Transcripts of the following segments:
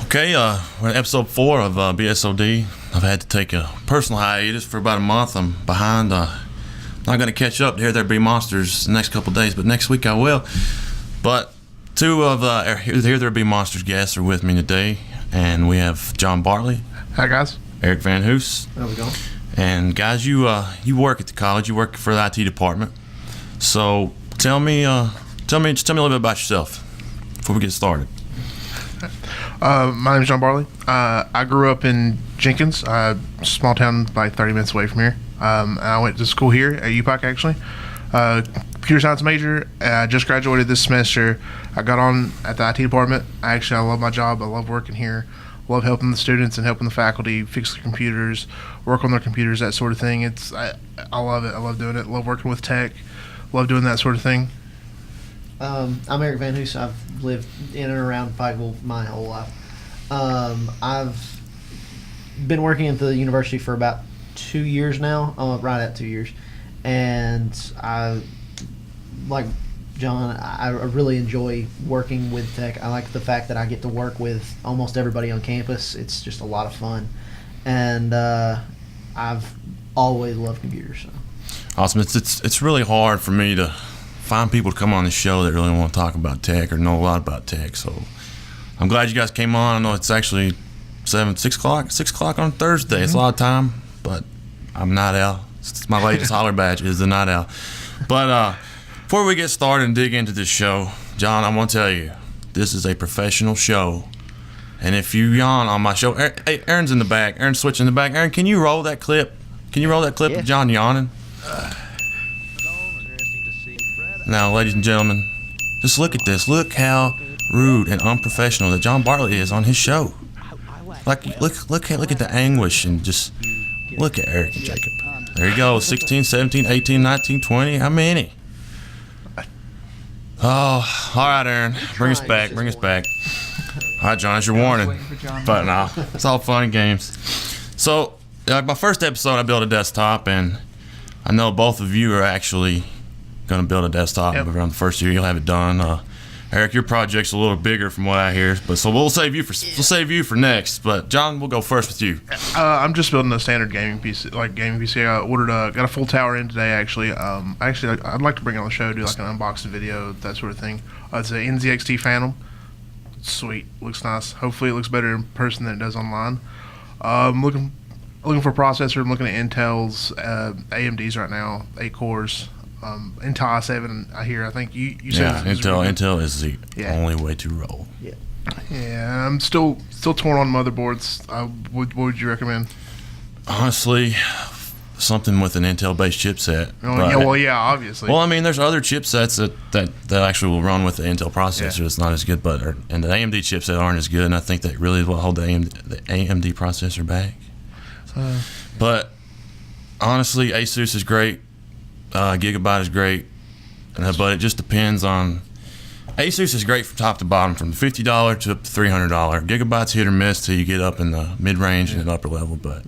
Okay, we're in episode 4 of BSOD. I've had to take a personal hiatus for about a month. I'm behind. Not going to catch up to Here There Be Monsters the next couple of days, but next week I will. But two of Here There Be Monsters guests are with me today, and we have John Bartley. Hi, guys. Eric Van Hoos. How's it going? And guys, you work at the college. You work for the IT department. So tell me a little bit about yourself before we get started. My name is John Barley. I grew up in Jenkins, small town like 30 minutes away from here. I went to school here at UPOC, actually. Computer science major. I just graduated this semester. I got on at the IT department. I love my job. I love working here. Love helping the students and helping the faculty fix their computers, work on their computers, that sort of thing. I love it. I love doing it. Love working with tech. Love doing that sort of thing. I'm Eric Van Hoos. I've lived in and around Pikeville my whole life. I've been working at the university for about 2 years now, right at 2 years. And I, like John, I really enjoy working with tech. I like the fact that I get to work with almost everybody on campus. It's just a lot of fun. And I've always loved computers. So. Awesome. It's really hard for me to find people to come on the show that really want to talk about tech or know a lot about tech. So I'm glad you guys came on. I know it's actually 6 o'clock on Thursday. It's a lot of time, but I'm not out. It's my latest holler badge is the night owl. But before we get started and dig into this show, John, I want to tell you, this is a professional show. And if you yawn on my show, hey, Aaron's in the back. Aaron's switching in the back. Aaron, can you roll that clip? Of John yawning? Now, ladies and gentlemen, just look at this. Look how rude and unprofessional that John Bartley is on his show. Like, look at the anguish, and just look at Eric and Jacob. There you go, 16, 17, 18, 19, 20. How many? Oh, all right, Aaron. Bring us back. All right, John, that's your warning. But no, it's all fun and games. So, my first episode, I built a desktop, and I know both of you are actually going to build a desktop. Yep. Around the first year you'll have it done. Eric, your project's a little bigger from what I hear, but so we'll save you for next. But John, we'll go first with you. I'm just building a standard gaming PC. I got a full tower in today, actually. I'd like to bring it on the show, do like an unboxing video, that sort of thing. It's an NZXT Phantom. It's sweet, looks nice. Hopefully it looks better in person than it does online. Looking for a processor. I'm looking at Intel's AMD's right now, 8 cores. Intel i7, I think you said. Yeah, Intel is the only way to roll. Yeah, I'm still torn on motherboards. What would you recommend? Honestly, something with an Intel-based chipset. Obviously. Well, I mean, there's other chipsets that actually will run with the Intel processor. It's not as good, and the AMD chipset aren't as good, and I think that really will hold the AMD processor back. But honestly, Asus is great. Gigabyte is great, but it just depends on. Asus is great from top to bottom, from the $50 to up to $300. Gigabyte's hit or miss till you get up in the mid-range and the upper level, but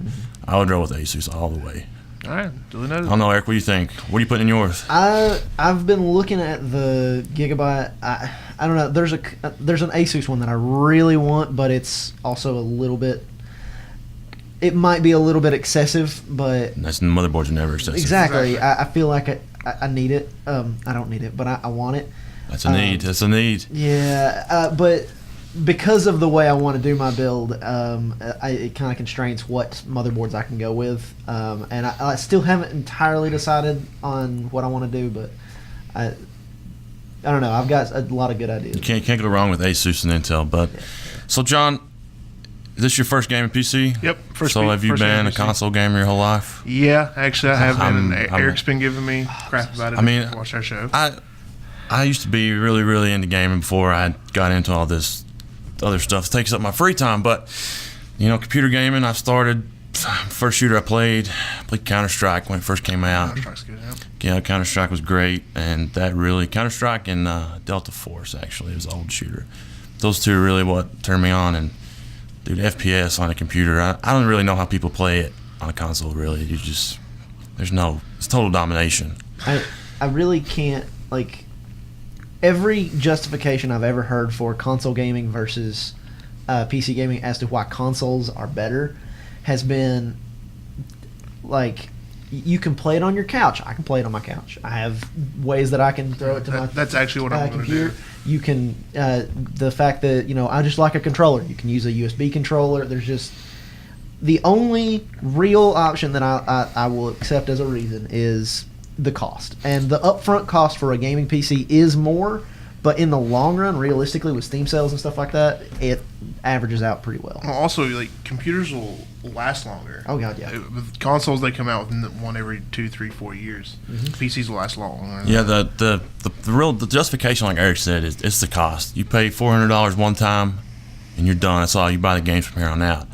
I would roll with Asus all the way. All right, duly noted. I don't know, Eric, what do you think? What are you putting in yours? I've been looking at the Gigabyte. I don't know. There's an Asus one that I really want, but it's also a little bit. It might be a little bit excessive, but The motherboards are never excessive. Exactly. I feel like I need it. I don't need it, but I want it. That's a need. That's a need. Yeah, but because of the way I want to do my build, it kind of constrains what motherboards I can go with. And I still haven't entirely decided on what I want to do, but I don't know. I've got a lot of good ideas. You can't go wrong with Asus and Intel. But so, John, is this your first gaming PC? Yep. Have you been a console gamer your whole life? Yeah, actually I have been. And Eric's been giving me crap about it. I mean, watch our show. I used to be really, really into gaming before I got into all this other stuff. It takes up my free time. But, computer gaming, I started, first shooter I played Counter-Strike when it first came out. Counter-Strike's good, Yeah, Counter-Strike was great. And that really, Counter-Strike and Delta Force, actually, it was an old shooter. Those two are really what turned me on. And dude, FPS on a computer, I don't really know how people play it on a console, really. It's total domination. I really can't, every justification I've ever heard for console gaming versus PC gaming as to why consoles are better has been like you can play it on your couch. I can play it on my couch. I have ways that I can throw it to my That's actually what I'm going to computer. do. You can the fact that I just like a controller. You can use a USB controller. There's just the only real option that I will accept as a reason is the cost, and the upfront cost for a gaming PC is more. But in the long run, realistically, with Steam sales and stuff like that, it averages out pretty well. Also, like computers will last longer. Oh god, yeah. With consoles, they come out with one every 2, 3, 4 years. PCs will last longer. Yeah, the justification, like Eric said, is it's the cost. You pay $400 one time, and you're done. That's all. You buy the games from here on out.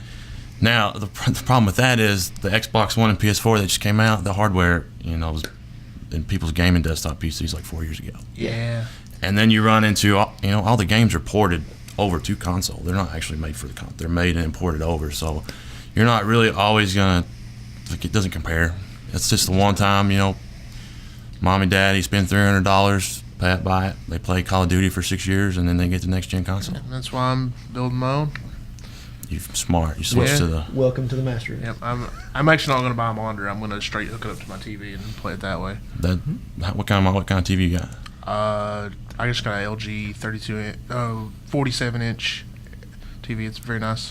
Now, the problem with that is the Xbox One and PS4 that just came out. The hardware, was in people's gaming desktop PCs like 4 years ago. Yeah. And then you run into, all the games are ported over to console. They're not actually made for the console. They're made and imported over. So you're not really always going to, it doesn't compare. It's just the one time, mom and daddy spend $300, buy it. They play Call of Duty for 6 years, and then they get the next gen console. That's why I'm building my own. You're smart. You switch to the. Welcome to the mastery. Yep. I'm actually not going to buy a monitor. I'm going to straight hook it up to my TV and play it that way. What kind of TV you got? I just got an LG 47-inch TV. It's very nice.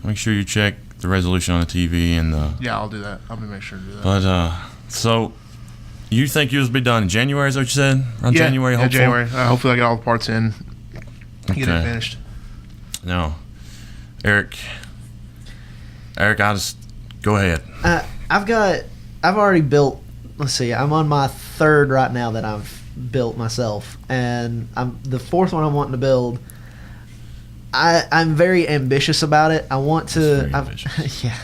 Make sure you check the resolution on the TV and the. Yeah, I'll do that. I'll make sure to do that. But so, you think yours will be done in January? Is that what you said? Around January, hopefully. January. Hopefully, I get all the parts in. Get it finished. No, Eric, I'll just go ahead. I've already built. Let's see. I'm on my third right now that I've built myself, and the fourth one I'm wanting to build. I'm very ambitious about it. I want to. Yeah,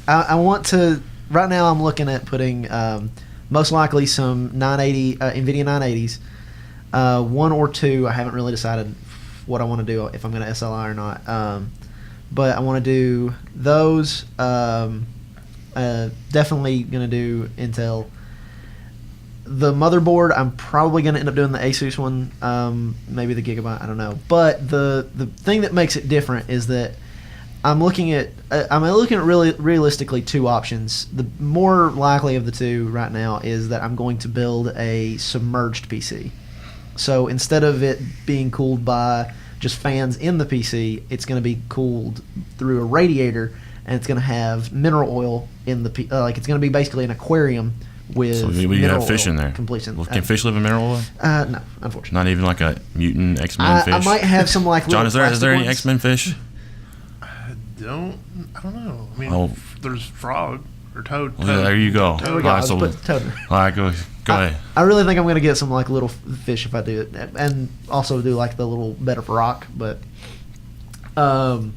I want to. Right now, I'm looking at putting most likely some 980 NVIDIA 980s, one or two. I haven't really decided what I want to do, if I'm going to SLI or not. But I want to do those. Definitely going to do Intel. The motherboard, I'm probably going to end up doing the Asus one, maybe the Gigabyte, I don't know. But the thing that makes it different is that I'm looking at really realistically two options. The more likely of the two right now is that I'm going to build a submerged PC. So instead of it being cooled by just fans in the PC, it's going to be cooled through a radiator, and it's going to have mineral oil in the it's going to be basically an aquarium with. So you have fish in there. Completion. Well, can fish live in mineral oil? No, unfortunately. Not even like a mutant X-Men fish. I might have some like. John, is there any ones. X-Men fish? I don't know. I mean, there's frog or toad. Well, there you go. All right, go ahead. I really think I'm going to get some like little fish if I do it, and also do like the little bed of rock. But that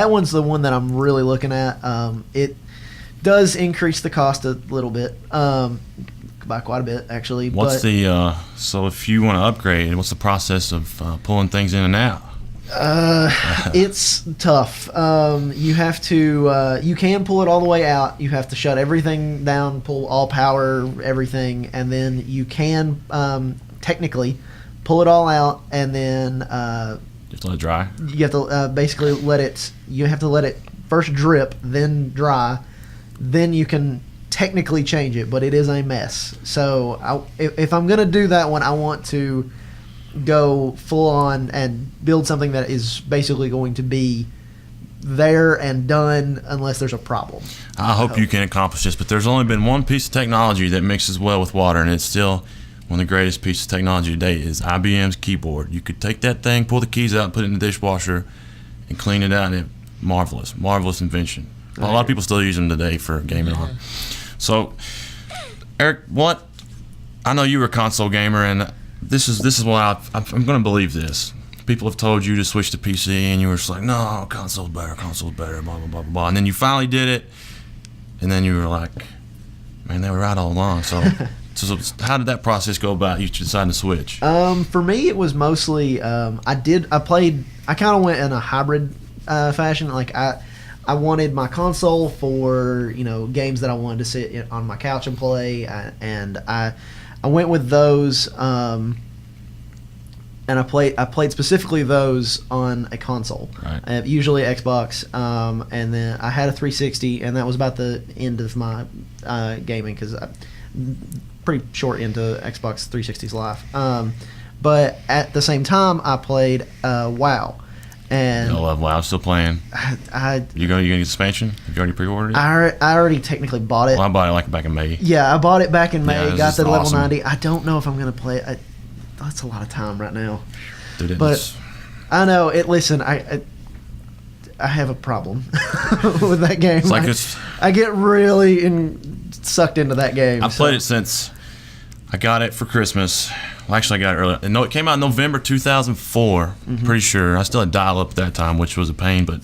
one's the one that I'm really looking at. It does increase the cost a little bit, by quite a bit actually. What's so if you want to upgrade, what's the process of pulling things in and out? It's tough. You have to. You can pull it all the way out. You have to shut everything down, pull all power, everything, and then you can technically pull it all out, and then you have to let it dry. You have to basically let it. You have to let it first drip, then dry, then you can technically change it. But it is a mess. So if I'm gonna do that one, I want to go full on and build something that is basically going to be there and done unless there's a problem. I hope you can accomplish this, but there's only been one piece of technology that mixes well with water, and it's still one of the greatest pieces of technology today is IBM's keyboard. You could take that thing, pull the keys out, put it in the dishwasher, and clean it out, and marvelous invention. A lot of people still use them today for gaming on. So, Eric, I know you were a console gamer, and this is why I'm going to believe this. People have told you to switch to PC, and you were just like, no, console's better, blah, blah, blah, blah, blah. And then you finally did it, and then you were like, man, they were right all along. So how did that process go about? You decided to switch? For me, it was mostly, I kind of went in a hybrid fashion. Like, I wanted my console for, games that I wanted to sit on my couch and play, and I went with those. and I played specifically those on a console, Right. Usually Xbox, and then I had a 360, and that was about the end of my gaming because pretty short into Xbox 360's life. But at the same time, I played WoW, and I love WoW. I'm still playing. You gonna get expansion? Have you already pre-ordered it? I already technically bought it. Well, I bought it like back in May. Yeah, I bought it back in May. Yeah, got it's the level awesome. 90. I don't know if I'm gonna play it. That's a lot of time right now. Dude, But I know it. Listen, I have a problem with that game. it's like I get really sucked into that game. I played it since I got it for Christmas. Well, actually, I got it early. No, it came out in November 2004. Mm-hmm. Pretty sure. I still had dial-up at that time, which was a pain. But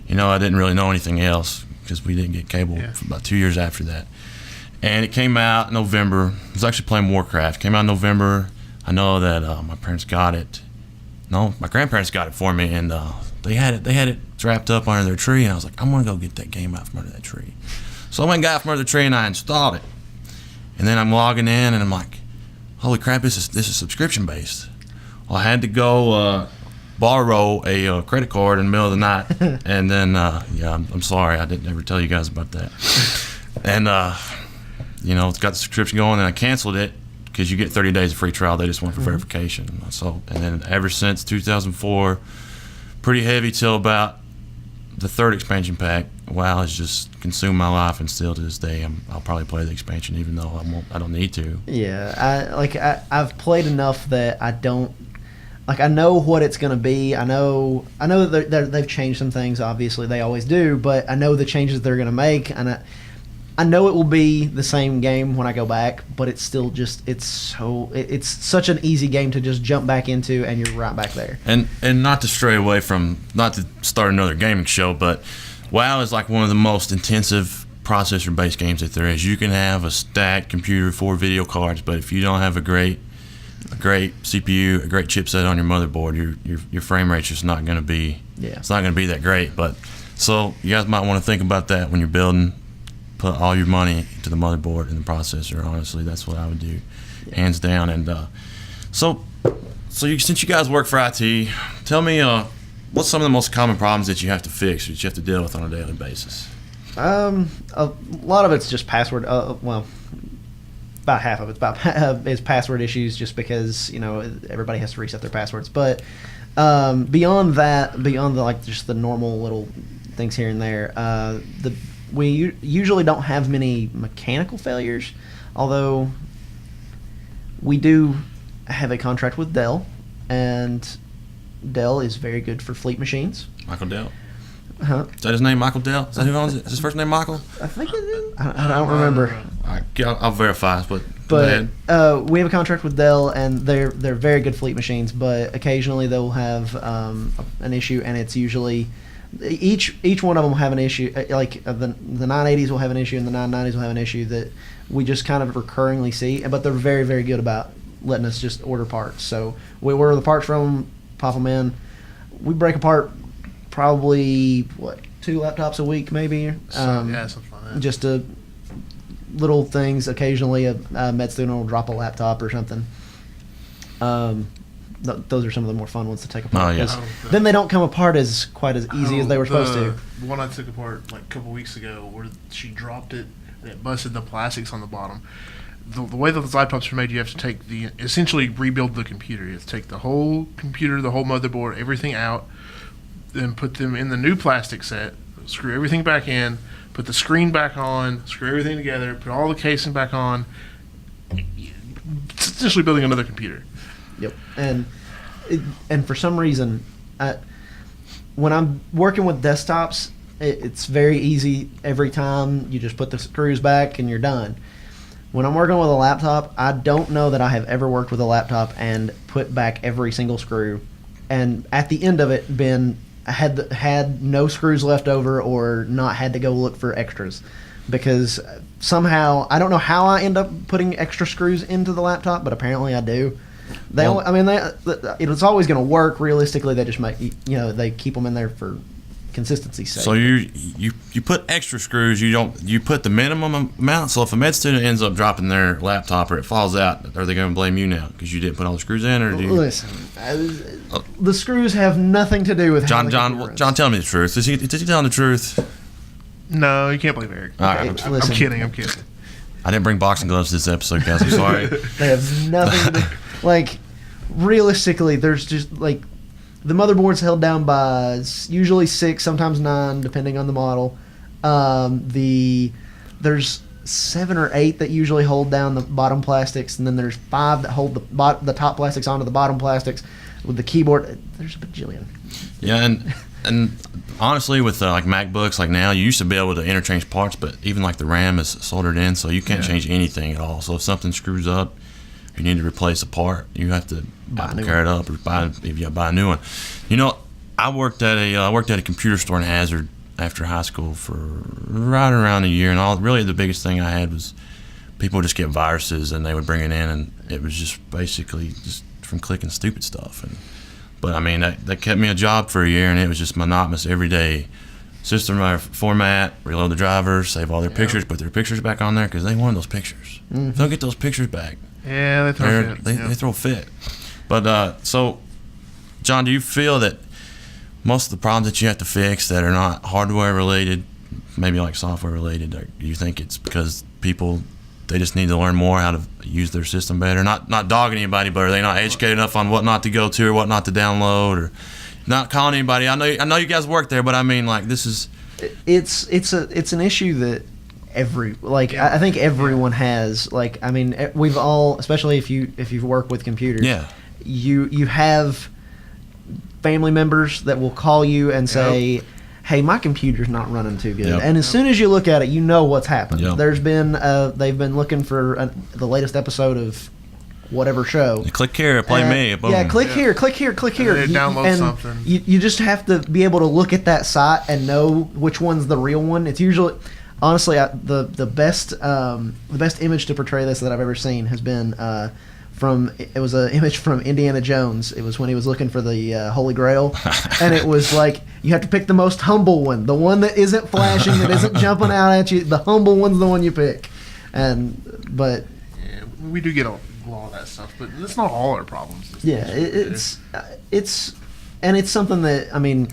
I didn't really know anything else because we didn't get cable for about 2 years after that. And it came out in November. I was actually playing Warcraft. It came out in November. I know that my parents got it. No, my grandparents got it for me, and they had it wrapped up under their tree. And I was like, I'm gonna go get that game out from under that tree. So I went and got it from under the tree, and I installed it. And then I'm logging in, and I'm like, holy crap, this is subscription based. Well, I had to go borrow a credit card in the middle of the night, and then I'm sorry, I didn't ever tell you guys about that. And it's got the subscription going, and I canceled it because you get 30 days of free trial. They just want for verification. So, and then ever since 2004, pretty heavy till about the third expansion pack. WoW has just consumed my life, and still to this day, I'll probably play the expansion, even though I don't need to. Yeah, I've played enough that I don't. Like, I know what it's going to be. I know that they've changed some things. Obviously, they always do. But I know the changes they're going to make, and I know it will be the same game when I go back. But it's still just it's such an easy game to just jump back into, and you're right back there. And not to stray away from, not to start another gaming show, but WoW is like one of the most intensive processor-based games that there is. You can have a stacked computer, 4 video cards, but if you don't have a great CPU, a great chipset on your motherboard, your frame rate's just not going to be. Yeah. It's not going to be that great. But so you guys might want to think about that when you're building. Put all your money into the motherboard and the processor. Honestly, that's what I would do, hands down. And since you guys work for IT, tell me what's some of the most common problems that you have to fix, that you have to deal with on a daily basis. A lot of it's just password. Well, about half of it's is password issues, just because everybody has to reset their passwords. But beyond that, beyond just the normal little things here and there, we usually don't have many mechanical failures, although we do have a contract with Dell, and Dell is very good for fleet machines. Michael Dell. Huh? Is that his name, Michael Dell? Is that who owns it? Is his first name Michael? I think it is. I don't remember. I'll verify. But we have a contract with Dell, and they're very good fleet machines. But occasionally they'll have an issue, and it's usually each one of them will have an issue. Like the 980s will have an issue, and the 990s will have an issue that we just kind of recurringly see. But they're very, very good about letting us just order parts. So we order the parts from them, pop them in. We break apart probably 2 laptops a week, maybe. Something like that. Just little things. Occasionally, a med student will drop a laptop or something. Those are some of the more fun ones to take apart. Oh, yeah. Then they don't come apart quite as easy as they were supposed to. The one I took apart like a couple weeks ago, where she dropped it and it busted the plastics on the bottom. The way that those laptops are made, you have to essentially rebuild the computer. You have to take the whole computer, the whole motherboard, everything out, then put them in the new plastic set, screw everything back in, put the screen back on, screw everything together, put all the casing back on. It's essentially building another computer. Yep. And for some reason, when I'm working with desktops, it's very easy every time. You just put the screws back and you're done. When I'm working with a laptop, I don't know that I have ever worked with a laptop and put back every single screw, and at the end of it had no screws left over, or not had to go look for extras, because somehow I don't know how I end up putting extra screws into the laptop, but apparently I do. It's always going to work. Realistically, they just they keep them in there for consistency's sake. So you put extra screws. You put the minimum amount. So if a med student ends up dropping their laptop or it falls out, are they going to blame you now because you didn't put all the screws in, or do you? Listen, the screws have nothing to do with John, tell me the truth. Is he telling the truth? No, you can't believe Eric. All right, I'm kidding. I'm kidding. I didn't bring boxing gloves to this episode, guys. I'm sorry. They have nothing to do. Like, realistically, there's just, like, the motherboard's held down by usually 6, sometimes 9, depending on the model. There's 7 or 8 that usually hold down the bottom plastics, and then there's 5 that hold the top plastics onto the bottom plastics. With the keyboard, there's a bajillion. Yeah, and honestly, with like MacBooks, like now, you used to be able to interchange parts, but even like the RAM is soldered in, so you can't change anything at all. So if something screws up, you need to replace a part, you have to carry it up or buy a new one. You know, I worked at a computer store in Hazard after high school for right around a year, and really the biggest thing I had was people would just get viruses and they would bring it in, and it was just basically just from clicking stupid stuff. But I mean, that kept me a job for a year, and it was just monotonous every day. System format, reload the drivers, save all their pictures, put their pictures back on there because they wanted those pictures. Mm-hmm. If they don't get those pictures back, Yeah, they throw a fit. But so, John, do you feel that most of the problems that you have to fix that are not hardware related, maybe like software related, do you think it's because people, they just need to learn more how to use their system better? Not dogging anybody, but are they not educated enough on what not to go to or what not to download, or not calling anybody? I know you guys work there, but I mean, like, this is it's an issue that I think everyone has. Like, I mean, we've all, especially if you work with computers, you have family members that will call you and say, hey, my computer's not running too good. And as soon as you look at it, you know what's happened. There's been they've been looking for the latest episode of whatever show. Click here, play me. Boom. Yeah, click here. Download something. You just have to be able to look at that site and know which one's the real one. It's usually, honestly, the best image to portray this that I've ever seen has been it was an image from Indiana Jones. It was when he was looking for the Holy Grail, and it was like, you have to pick the most humble one, the one that isn't flashing, that isn't jumping out at you. The humble one's the one you pick. But we do get a lot of that stuff, but it's not all our problems. It's something that, I mean,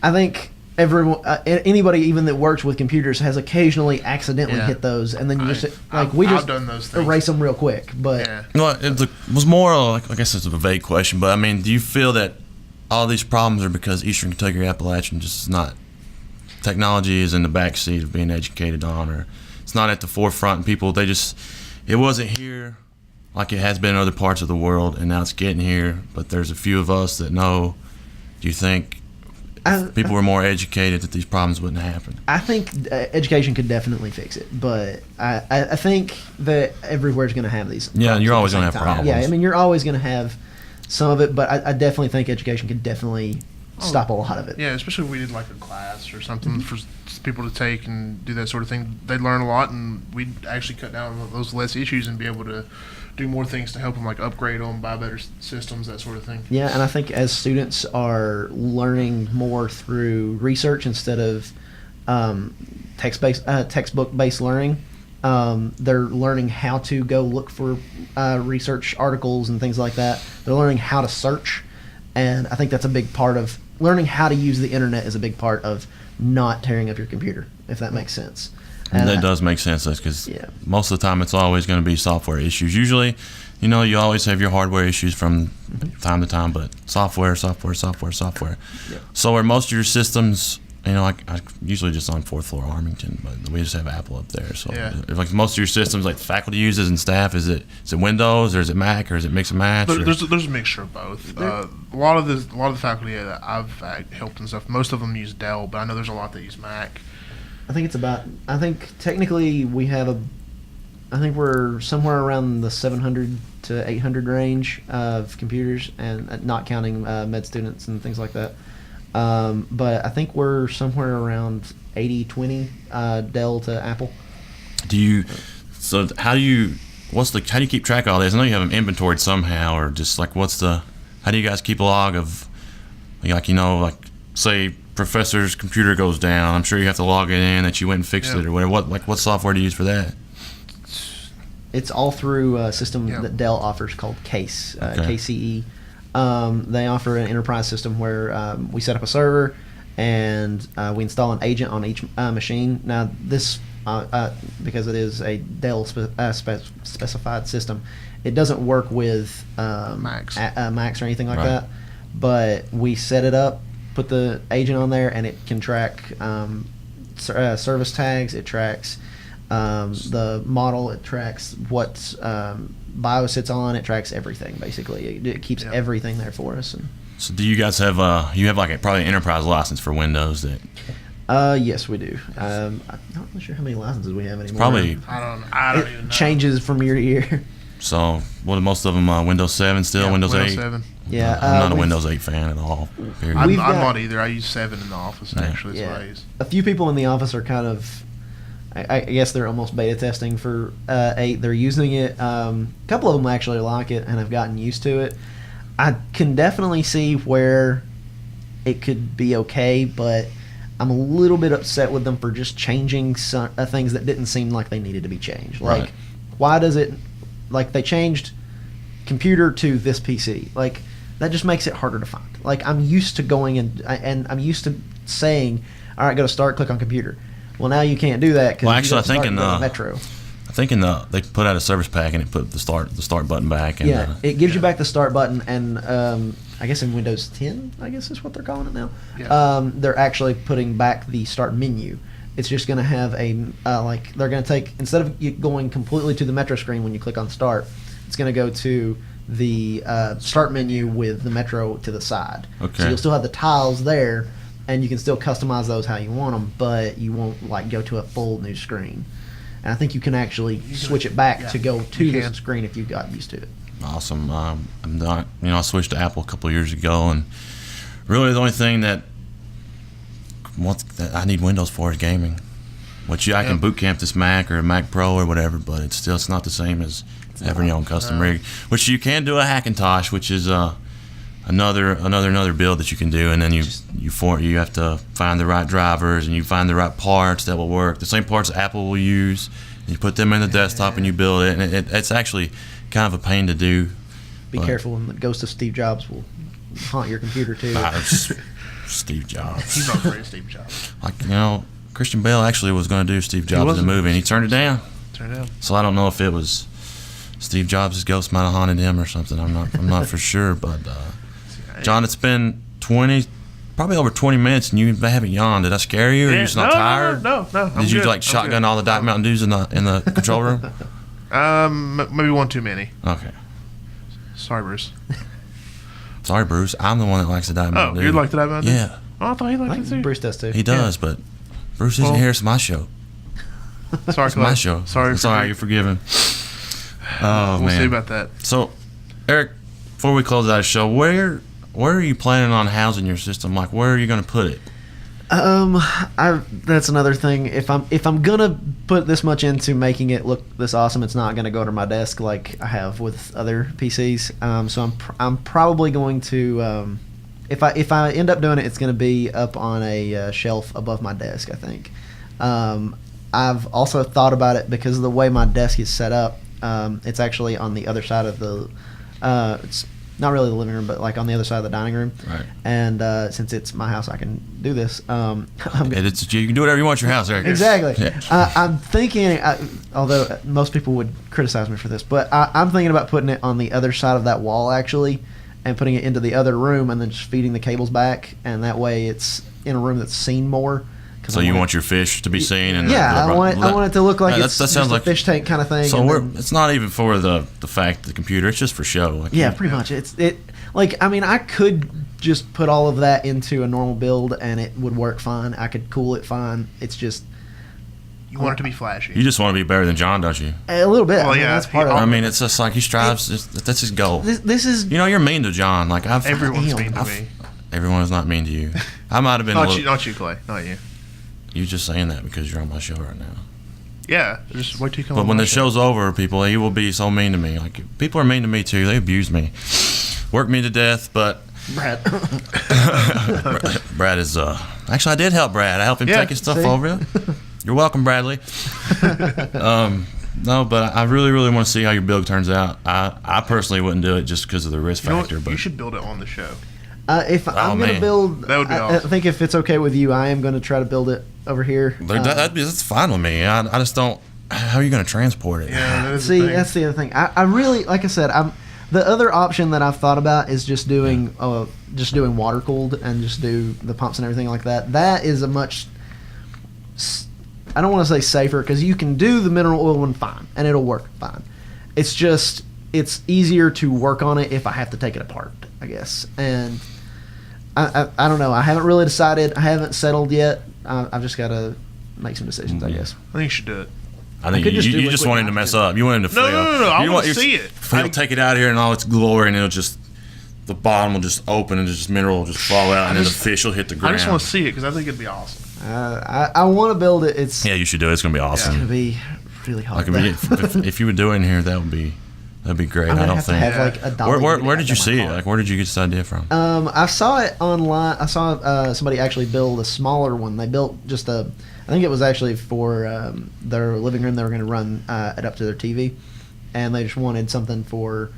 I think everyone, anybody even that works with computers has occasionally accidentally hit those, and then you I've done those things. Erase them real quick. But well, it was more like, I guess it's a vague question, but I mean, do you feel that all these problems are because Eastern Kentucky or Appalachian just is not, technology is in the backseat of being educated on, or it's not at the forefront, and people, it wasn't here like it has been in other parts of the world, and now it's getting here, but there's a few of us that know. Do you think if people were more educated that these problems wouldn't happen? I think education could definitely fix it, but I think that everywhere's going to have these. Yeah, you're always going to have problems. Yeah, I mean, you're always going to have some of it, but I definitely think education could definitely stop a lot of it. Yeah, especially if we did like a class or something for people to take and do that sort of thing. They'd learn a lot, and we'd actually cut down on those less issues and be able to do more things to help them, like upgrade them, buy better systems, that sort of thing. Yeah, and I think as students are learning more through research instead of textbook-based learning, they're learning how to go look for research articles and things like that. They're learning how to search, and I think that's a big part of learning how to use the internet is a big part of not tearing up your computer, if that makes sense. And that does make sense, because most of the time it's always going to be software issues. Usually, you always have your hardware issues from time to time, but software. Yeah. So are most of your systems, I usually just on 4th floor Armington, but we just have Apple up there. So like most of your systems, like faculty uses and staff, is it Windows or is it Mac or is it mix and match? There's a mixture of both. A lot of the faculty that I've helped and stuff, most of them use Dell, but I know there's a lot that use Mac. I think technically we're somewhere around the 700 to 800 range of computers, and not counting med students and things like that. But I think we're somewhere around 80-20 Dell to Apple. How do you keep track of all this? I know you have them inventoried somehow, or just like how do you guys keep a log of, say professor's computer goes down, I'm sure you have to log it in that you went and fixed it or whatever. What software do you use for that? It's all through a system Yeah. that Dell offers called Case, Okay. KCE. They offer an enterprise system where we set up a server and we install an agent on each machine. Now, this, because it is a Dell specified system, it doesn't work with Macs. Macs or anything like Right. that. But we set it up, put the agent on there, and it can track service tags. It tracks the model. It tracks what BIOS it's on. It tracks everything basically. It keeps Yeah. everything there for us. And So do you guys have like probably an enterprise license for Windows that yes, we do. I'm not really sure how many licenses we have anymore. probably I don't It even know. changes from year to year. so what are most of them Windows 7 still, Yeah, Windows 8? 7. Yeah, I'm not a we've- Windows 8 fan at all. Period. I'm, We've I'm got- not either. I use 7 in the office, Yeah. actually. That's what I Yeah, use. a few people in the office are kind of. I guess they're almost beta testing for 8. They're using it. A couple of them actually like it and have gotten used to it. I can definitely see where it could be okay, but I'm a little bit upset with them for just changing some, things that didn't seem like they needed to be changed. Like, Right. why does it? Like, they changed computer to this PC. Like, that just makes it harder to find. Like, I'm used to going and I'm used to saying, all right, go to start, click on computer. Well, now you can't do that because Well, actually, I think in Metro. I think they put out a service pack and it put the start button back. And, Yeah, it gives you back the start button, and I guess in Windows 10, I guess is what they're calling it now. Yeah. They're actually putting back the start menu. It's just going to have a like they're going to take, instead of you going completely to the Metro screen when you click on start, it's going to go to the start menu with the Metro to the side. Okay. So you'll still have the tiles there, and you can still customize those how you want them, but you won't like go to a full new screen. And I think you can actually switch it back to go to you the can. screen if you got used to it. Awesome. I'm not, I switched to Apple a couple of years ago, and really the only thing that I need Windows for is gaming. Which I can Yep. boot camp this Mac or a Mac Pro or whatever, but it's not the same as having your own custom rig. Which you can do a Hackintosh, which is another build that you can do, and then you have to find the right drivers and you find the right parts that will work. The same parts Apple will use, and you put them in the desktop and you build it, and it's actually kind of a pain to do. Be But- careful when the ghost of Steve Jobs will haunt your computer too. It's Steve Jobs. He's not afraid of Steve Jobs. Like, Christian Bale actually was going to do Steve Jobs in the wasn't. movie, and he turned it down. Turn it down. So I don't know if it was Steve Jobs' ghost might have haunted him or something. I'm not for sure. But John, it's been probably over 20 minutes, and you haven't yawned. Did I scare you? Or are you just not tired? No. I'm Did you good. like I'm shotgun good. all the Diet Mountain Dews in the control room? Maybe one too many. Okay. Sorry, Bruce. Sorry, Bruce. I'm the one that likes the Diet Oh, Mountain Dew. you'd like the Diet Mountain Dew? Yeah, Oh, I thought he I liked think it too. Bruce does too. he does, but Bruce isn't Well- here. It's my show. Sorry, It's my Clay. show. Sorry. It's all right. You're forgiven. Oh, We'll man. see about that. So, Eric, before we close out the show, where are you planning on housing your system? Like, where are you going to put it? That's another thing. If I'm gonna put this much into making it look this awesome, it's not gonna go to my desk like I have with other PCs. So I'm probably going to, if I end up doing it, it's gonna be up on a shelf above my desk, I think. I've also thought about it because of the way my desk is set up. It's actually on the other side of the. It's not really the living room, but like on the other side of the dining room. Right. And since it's my house, I can do this. I'm You can do whatever you want at your house, Eric. Exactly. Yeah. I'm thinking, although most people would criticize me for this, but I'm thinking about putting it on the other side of that wall actually, and putting it into the other room, and then just feeding the cables back, and that way it's in a room that's seen more. So you want your fish to be seen, and I want it to look like Yeah, it's that just sounds a like fish tank kind of thing. So and then- it's not even for the fact the computer. It's just for show. Like yeah, pretty much. I could just put all of that into a normal build, and it would work fine. I could cool it fine. It's just You want it to be flashy. You just want to be better than John, don't you? a little bit. Well, I mean, yeah, that's part of I it. mean, it's just like he strives. That's his goal. This is You're mean to John. Like Everyone's Damn. mean to me. everyone is not mean to you. I might have been. Not you, Clay. Not you. You just saying that because you're on my show right now. Yeah, just wait till you come But on when my the show. show's over, people, he will be so mean to me. Like people are mean to me too. They abuse me, work me to death. But Brad. Brad is Actually, I did help Brad. I helped him take his stuff see? over. You're welcome, Bradley. No, but I really, really want to see how your build turns out. I personally wouldn't do it just because of the risk factor. But you should build it on the show. If I'm going to build, that would be awesome. I think if it's okay with you, I am going to try to build it over here. That's fine with me. I just don't. How are you going to transport it? Yeah, see, that's the other thing. I really, like I said, the other option that I've thought about is just doing water cooled and just do the pumps and everything like that. That is a much, I don't want to say safer, because you can do the mineral oil one fine and it'll work fine. It's just, it's easier to work on it if I have to take it apart, I guess. And I don't know. I haven't really decided. I haven't settled yet. I've just got to make some decisions, I guess. I think you should do it. I think you just want him to mess up. You want him to fail. No. I want to see it. He'll take it out here in all its glory, and it'll just, the bottom will just open, and just mineral will just fall out, and then the fish will hit the ground. I just want to see it because I think it'd be awesome. I want to build it. Yeah, you should do it. It's gonna be awesome. It's gonna be really hard. If you would do it in here, that'd be great. I don't think. Have like a dollar. Where did you see it? Like, where did you get this idea from? I saw it online. I saw somebody actually build a smaller one. They built just I think it was actually for their living room. They were going to run it up to their TV, and they just wanted something for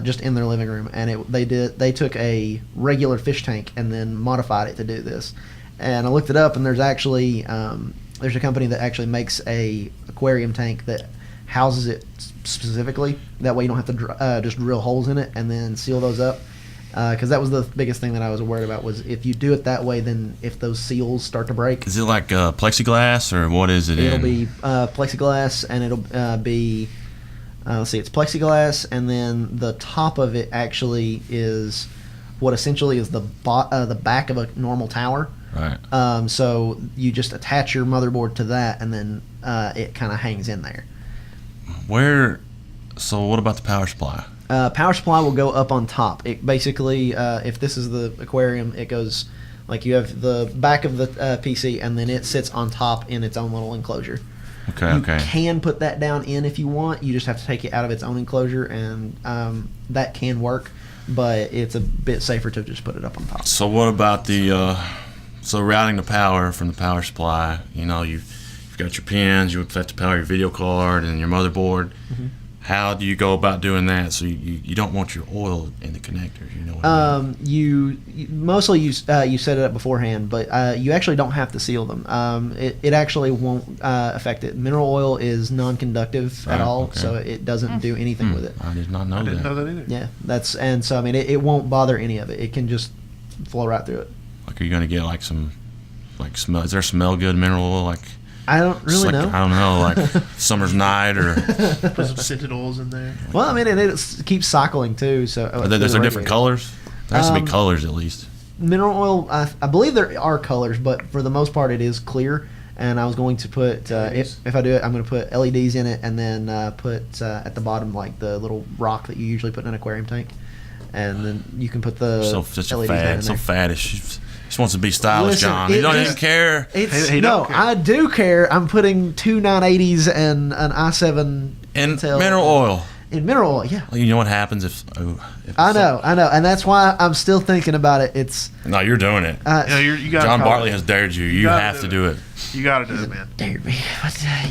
just in their living room. And they took a regular fish tank and then modified it to do this. And I looked it up, and there's actually there's a company that actually makes a aquarium tank that houses it specifically. That way you don't have to just drill holes in it and then seal those up. Because that was the biggest thing that I was worried about, was if you do it that way, then if those seals start to break. Is it like plexiglass, or what is it? It'll be plexiglass, and it'll be let's see, it's plexiglass, and then the top of it actually is what essentially is the back of a normal tower. Right. So you just attach your motherboard to that, and then it kind of hangs in there. So what about the power supply? Power supply will go up on top. It basically, if this is the aquarium, it goes like you have the back of the PC, and then it sits on top in its own little enclosure. Okay. You can put that down in if you want. You just have to take it out of its own enclosure, and that can work, but it's a bit safer to just put it up on top. So what about so routing the power from the power supply? You know, you've got your pins. You have to power your video card and your motherboard. Mm-hmm. How do you go about doing that? So you don't want your oil in the connectors, you know what I mean? You mostly you set it up beforehand, but you actually don't have to seal them. It actually won't affect it. Mineral oil is non-conductive at all, so it doesn't do anything with it. I did not know that. I didn't know that either. Yeah, so I mean it won't bother any of it. It can just flow right through it. Like, are you gonna get like some smell? Is there smell good mineral oil like? I don't really know. I don't know, like Summer's Night, or put some scented oils in there. Well, I mean, it keeps cycling too. So there's different colors. There has to be colors at least. Mineral oil, I believe there are colors, but for the most part, it is clear. And I was going to put if I do it, I'm going to put LEDs in it, and then put at the bottom like the little rock that you usually put in an aquarium tank, and then you can put the such LEDs a fad, so faddish. Just wants to be stylish, Listen, John. He don't even care. No, I do care. I'm putting 2 980s and an i7 in mineral oil. In mineral oil, yeah. Well, you know what happens if I know, and that's why I'm still thinking about it. No, you're doing it. You got. John Bartley has dared you. You have to do it. You got to do it, man. Dared me.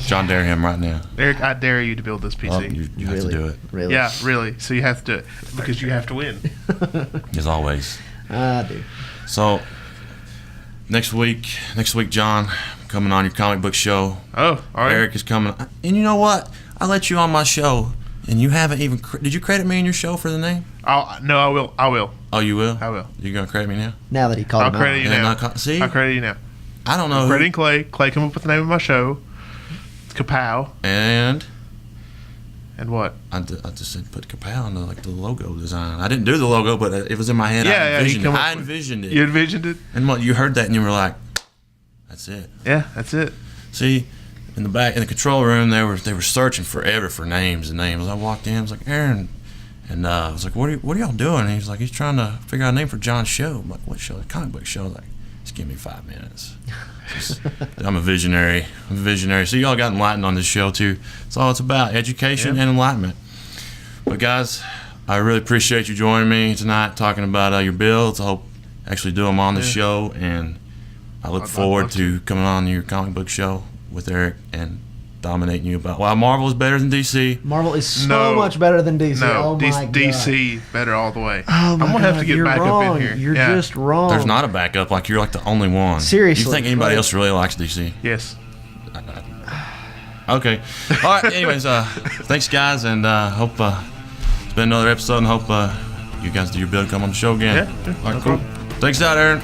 John, dare him right now. Eric, I dare you to build this PC. Well, you have to do it. Really? Yeah, really. So you have to do it because you have to win. As always. I do. So next week, John, coming on your comic book show. Oh, all right. Eric is coming, and you know what? I let you on my show, and you haven't even. Did you credit me in your show for the name? No, I will. I will. Oh, you will? I will. You're gonna credit me now? Now that he called I'll credit you now. See? I'll credit you now. I don't know. Crediting Klay. Klay come up with the name of my show. Kapow. And what? I just said put Kapow on the logo design. I didn't do the logo, but it was in my head. Yeah, I envisioned it. You envisioned it? And what, you heard that and you were like, that's it. Yeah, that's it. See, in the back, in the control room, they were searching forever for names and names. I walked in, I was like, Aaron, and I was like, what are y'all doing? And he's like, he's trying to figure out a name for John's show. I'm like, what show? A comic book show. Like, just give me 5 minutes. I'm a visionary. So y'all got enlightened on this show too. It's all it's about, education and enlightenment. But guys, I really appreciate you joining me tonight, talking about your builds. I hope actually do them on the show, and I look I'd forward love to coming on your comic book show with Eric and dominating you about why Marvel is better than DC. Marvel is so No. much better than DC. No, oh my God. DC better all the way. Oh my I'm gonna have to God, get you're back wrong. up in here. You're Yeah. just wrong. There's not a backup. Like you're like the only one. Seriously, You think anybody like- else really likes DC? Yes. Okay. All right. Anyways, thanks guys, and hope it's been another episode, and hope you guys do your bid to come on the show again. Yeah. All right. No Cool. problem. Thanks out, Aaron.